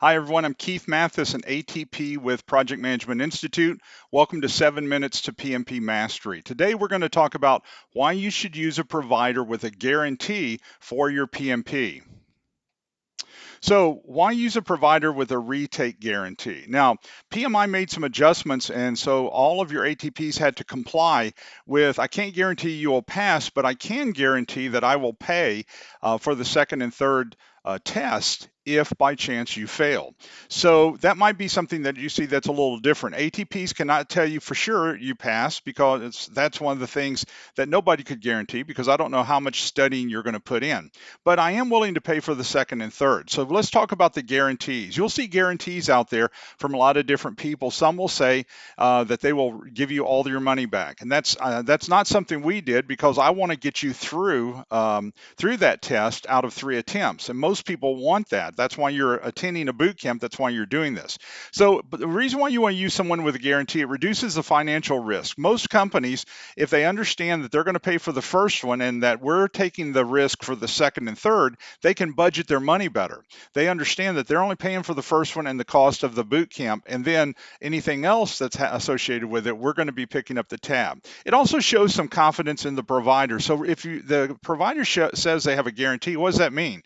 Hi, everyone. I'm Keith Mathis, an ATP with Project Management Institute. Welcome to 7 Minutes to PMP Mastery. Today, we're going to talk about why you should use a provider with a guarantee for your PMP. So, why use a provider with a retake guarantee? Now, PMI made some adjustments, and so all of your ATPs had to comply with I can't guarantee you will pass, but I can guarantee that I will pay for the second and third test if by chance you fail. So that might be something that you see that's a little different. ATPs cannot tell you for sure you pass because that's one of the things that nobody could guarantee because I don't know how much studying you're going to put in. But I am willing to pay for the second and third. So let's talk about the guarantees. You'll see guarantees out there from a lot of different people. Some will say that they will give you all your money back, and that's not something we did because I want to get you through that test out of 3 attempts, and most people want that. That's why you're attending a boot camp. That's why you're doing this. So, but the reason why you want to use someone with a guarantee, it reduces the financial risk. Most companies, if they understand that they're going to pay for the first one and that we're taking the risk for the second and third, they can budget their money better. They understand that they're only paying for the first one and the cost of the boot camp, and then anything else that's associated with it, we're going to be picking up the tab. It also shows some confidence in the provider. So if the provider says they have a guarantee, what does that mean?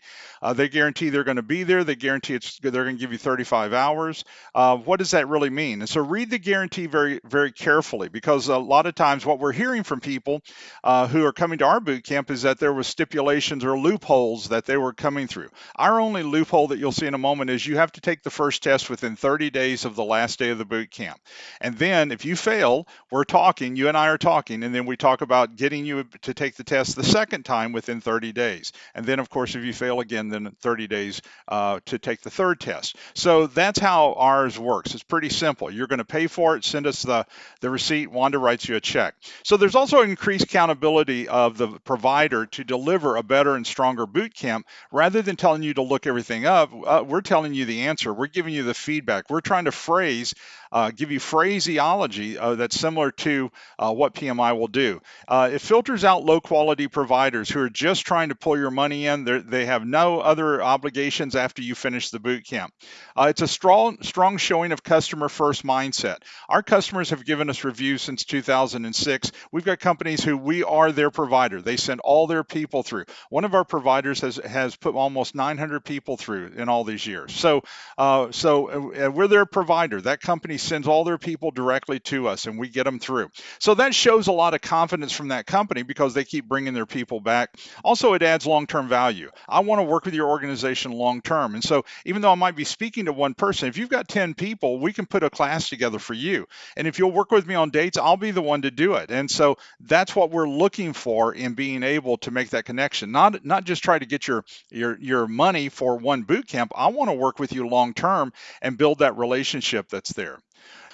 They guarantee they're going to be there. They guarantee they're going to give you 35 hours. What does that really mean? And so read the guarantee very, very carefully because a lot of times what we're hearing from people who are coming to our boot camp is that there was stipulations or loopholes that they were coming through. Our only loophole that you'll see in a moment is you have to take the first test within 30 days of the last day of the boot camp. And then if you fail, we're talking, you and I are talking, and then we talk about getting you to take the test the second time within 30 days. And then, of course, if you fail again, then 30 days to take the third test. So that's how ours works. It's pretty simple. You're going to pay for it, send us the receipt, Wanda writes you a check. So there's also increased accountability of the provider to deliver a better and stronger boot camp. Rather than telling you to look everything up, we're telling you the answer. We're giving you the feedback. We're trying to give you phraseology that's similar to what PMI will do. It filters out low quality providers who are just trying to pull your money in. They have no other obligations after you finish the boot camp. It's a strong showing of customer first mindset. Our customers have given us reviews since 2006. We've got companies who we are their provider. They send all their people through. One of our providers has put almost 900 people through in all these years. So we're their provider. That company sends all their people directly to us and we get them through. So that shows a lot of confidence from that company because they keep bringing their people back. Also, it adds long-term value. I want to work with your organization long-term. And so even though I might be speaking to one person, if you've got 10 people, we can put a class together for you. And if you'll work with me on dates, I'll be the one to do it. And so that's what we're looking for in being able to make that connection. Not just try to get your money for one boot camp. I want to work with you long-term and build that relationship that's there.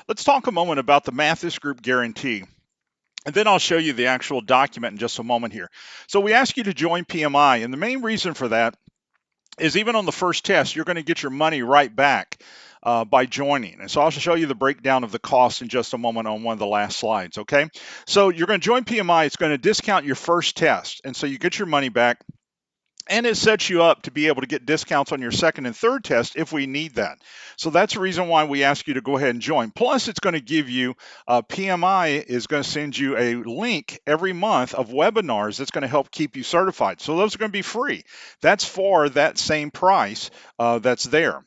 Let's talk a moment about the Mathis Group Guarantee. And then I'll show you the actual document in just a moment here. So we ask you to join PMI, and the main reason for that is even on the first test, you're going to get your money right back by joining. And so I'll show you the breakdown of the cost in just a moment on one of the last slides, okay? So you're going to join PMI. It's going to discount your first test, and so you get your money back. And it sets you up to be able to get discounts on your second and third test if we need that. So that's the reason why we ask you to go ahead and join. Plus, it's going to give you, PMI is going to send you a link every month of webinars that's going to help keep you certified. So those are going to be free. That's for that same price that's there.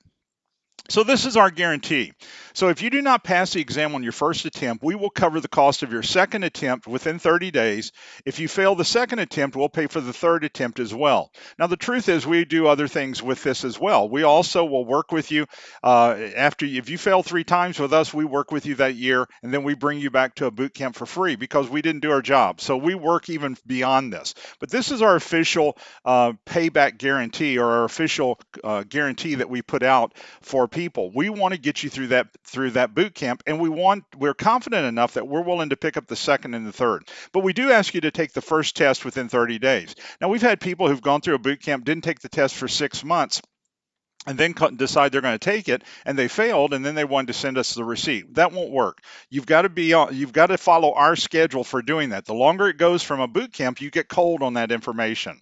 So this is our guarantee. So if you do not pass the exam on your first attempt, we will cover the cost of your second attempt within 30 days. If you fail the second attempt, we'll pay for the third attempt as well. Now, the truth is we do other things with this as well. We also will work with you if you fail 3 times with us, we work with you that year, and then we bring you back to a boot camp for free because we didn't do our job. So we work even beyond this. But this is our official payback guarantee, or our official guarantee that we put out for people. We want to get you through that boot camp, and we're confident enough that we're willing to pick up the second and the third. But we do ask you to take the first test within 30 days. Now, we've had people who've gone through a boot camp, didn't take the test for 6 months, and then decide they're going to take it, and they failed, and then they wanted to send us the receipt. That won't work. You've got to follow our schedule for doing that. The longer it goes from a boot camp, you get cold on that information.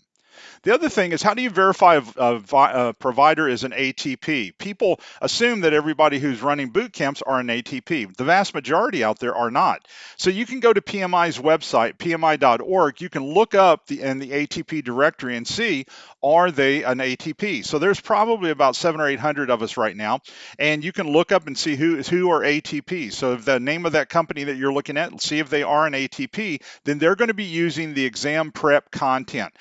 The other thing is, how do you verify a provider is an ATP? People assume that everybody who's running boot camps are an ATP. The vast majority out there are not. So you can go to PMI's website, pmi.org. You can look up in the ATP directory and see, are they an ATP? So there's probably about 700 or 800 of us right now, and you can look up and see who are ATP. So if the name of that company that you're looking at, see if they are an ATP, then they're going to be using the exam prep content.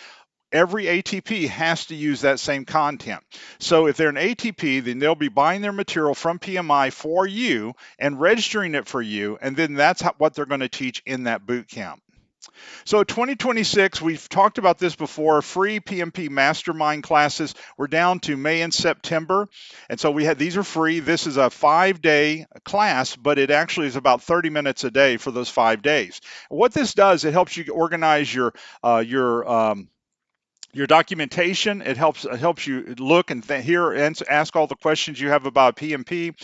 Every ATP has to use that same content. So if they're an ATP, then they'll be buying their material from PMI for you and registering it for you, and then that's what they're going to teach in that boot camp. So 2026, we've talked about this before, free PMP mastermind classes. We're down to May and September. And so these are free. This is a 5-day class, but it actually is about 30 minutes a day for those 5 days. What this does, it helps you organize your documentation. It helps you look and hear and ask all the questions you have about PMP.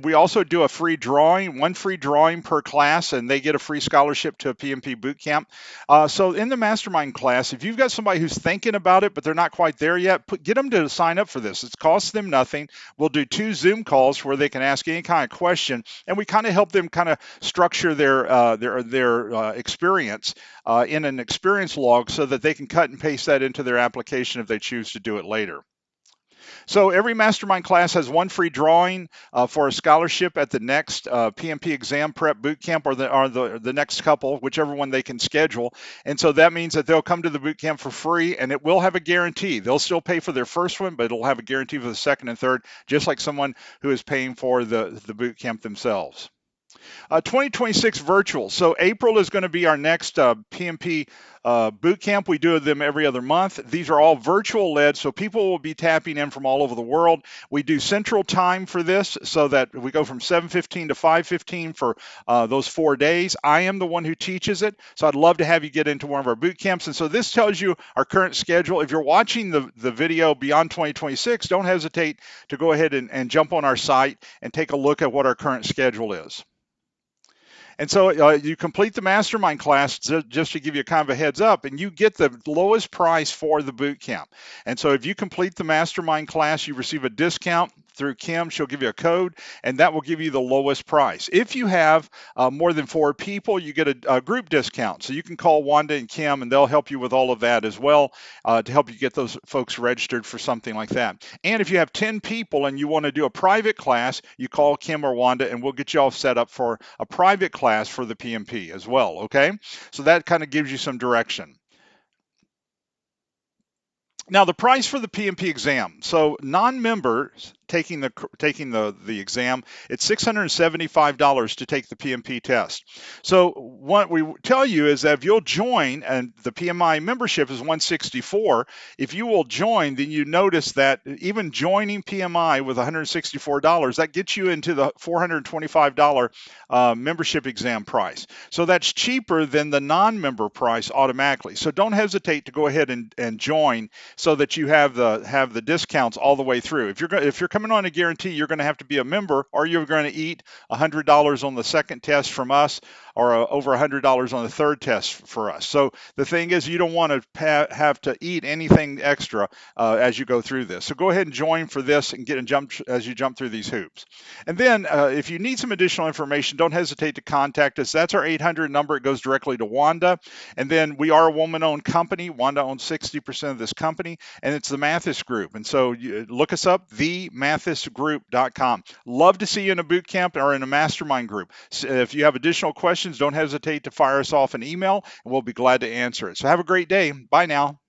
We also do a free drawing, one free drawing per class, and they get a free scholarship to a PMP boot camp. So in the mastermind class, if you've got somebody who's thinking about it but they're not quite there yet, get them to sign up for this. It costs them nothing. We'll do 2 Zoom calls where they can ask any kind of question, and we kind of help them kind of structure their experience in an experience log so that they can cut and paste that into their application if they choose to do it later. So every mastermind class has one free drawing for a scholarship at the next PMP exam prep boot camp, or the next couple, whichever one they can schedule. And so that means that they'll come to the boot camp for free, and it will have a guarantee. They'll still pay for their first one, but it'll have a guarantee for the second and third, just like someone who is paying for the boot camp themselves. 2026 virtual. So April is going to be our next PMP boot camp. We do them every other month. These are all virtual led, so people will be tapping in from all over the world. We do central time for this, so that we go from 7:15 to 5:15 for those 4 days. I am the one who teaches it, so I'd love to have you get into one of our boot camps. And so this tells you our current schedule. If you're watching the video beyond 2026, don't hesitate to go ahead and jump on our site and take a look at what our current schedule is. And so you complete the mastermind class, just to give you kind of a heads up, and you get the lowest price for the boot camp. And so if you complete the mastermind class, you receive a discount through Kim. She'll give you a code, and that will give you the lowest price. If you have more than 4 people, you get a group discount. So you can call Wanda and Kim, and they'll help you with all of that as well, to help you get those folks registered for something like that. And if you have 10 people and you want to do a private class, you call Kim or Wanda, and we'll get you all set up for a private class for the PMP as well. Okay, so that kind of gives you some direction. Now, the price for the PMP exam. So non-members taking the exam, it's $675 to take the PMP test. So what we tell you is that if you'll join, and the PMI membership is $164, if you will join, then you notice that even joining PMI with $164, that gets you into the $425 membership exam price. So that's cheaper than the non-member price automatically. So don't hesitate to go ahead and join, so that you have the discounts all the way through. If you're coming on a guarantee, you're going to have to be a member, or you're going to eat $100 on the second test from us, or over $100 on the third test for us. So the thing is, you don't want to have to eat anything extra as you go through this. So go ahead and join for this and jump as you jump through these hoops. And then if you need some additional information, don't hesitate to contact us. That's our 800 number. It goes directly to Wanda. And then we are a woman-owned company. Wanda owns 60% of this company, and it's the Mathis Group. And so you look us up, themathisgroup.com. Love to see you in a boot camp or in a mastermind group. So if you have additional questions, don't hesitate to fire us off an email, and we'll be glad to answer it. So have a great day. Bye now.